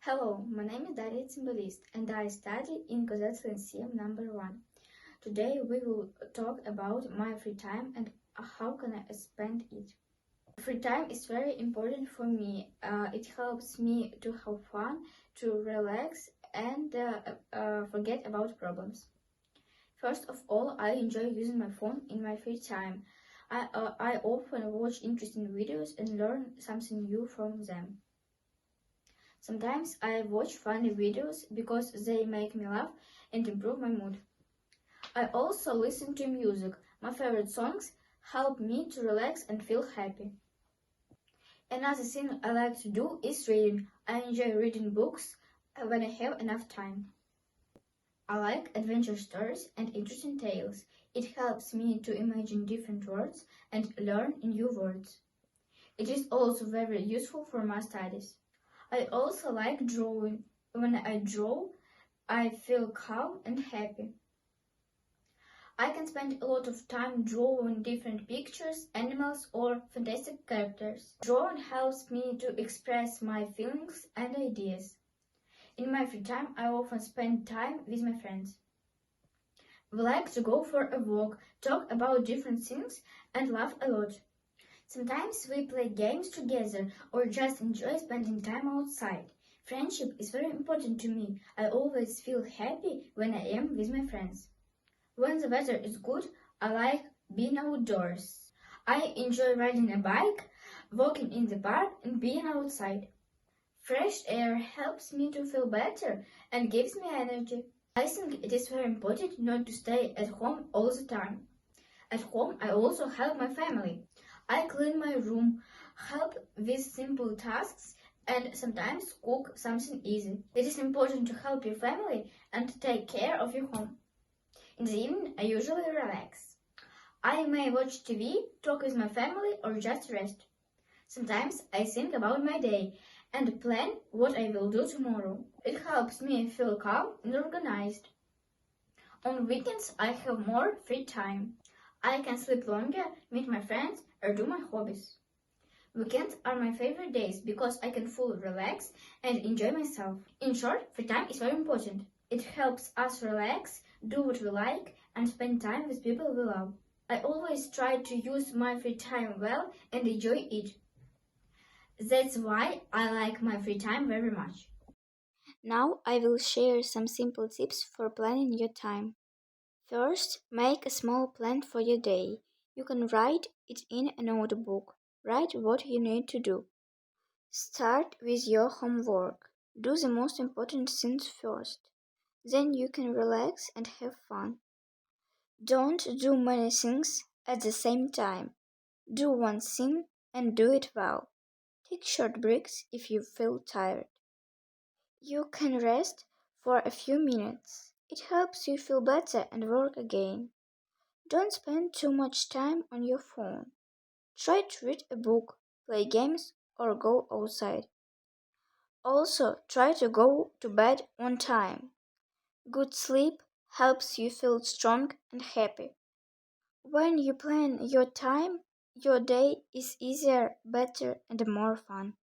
Hello, my name is Daria Cymbalist and I study in Kozets Lyceum number 1. Today we will talk about my free time and how can I spend it. Free time is very important for me. It helps me to have fun, to relax and forget about problems. First of all, I enjoy using my phone in my free time. I often watch interesting videos and learn something new from them. Sometimes I watch funny videos because they make me laugh and improve my mood. I also listen to music. My favorite songs help me to relax and feel happy. Another thing I like to do is reading. I enjoy reading books when I have enough time. I like adventure stories and interesting tales. It helps me to imagine different worlds and learn new words. It is also very useful for my studies. I also like drawing. When I draw, I feel calm and happy. I can spend a lot of time drawing different pictures, animals, or fantastic characters. Drawing helps me to express my feelings and ideas. In my free time, I often spend time with my friends. We like to go for a walk, talk about different things, and laugh a lot. Sometimes we play games together or just enjoy spending time outside. Friendship is very important to me. I always feel happy when I am with my friends. When the weather is good, I like being outdoors. I enjoy riding a bike, walking in the park, and being outside. Fresh air helps me to feel better and gives me energy. I think it is very important not to stay at home all the time. At home, I also help my family. I clean my room, help with simple tasks, and sometimes cook something easy. It is important to help your family and to take care of your home. In the evening, I usually relax. I may watch TV, talk with my family, or just rest. Sometimes I think about my day and plan what I will do tomorrow. It helps me feel calm and organized. On weekends, I have more free time. I can sleep longer, meet my friends, or do my hobbies. Weekends are my favorite days because I can fully relax and enjoy myself. In short, free time is very important. It helps us relax, do what we like, and spend time with people we love. I always try to use my free time well and enjoy it. That's why I like my free time very much. Now I will share some simple tips for planning your time. First, make a small plan for your day. You can write it in a notebook. Write what you need to do. Start with your homework. Do the most important things first. Then you can relax and have fun. Don't do many things at the same time. Do one thing and do it well. Take short breaks if you feel tired. You can rest for a few minutes. It helps you feel better and work again. Don't spend too much time on your phone. Try to read a book, play games, or go outside. Also, try to go to bed on time. Good sleep helps you feel strong and happy. When you plan your time, your day is easier, better, and more fun.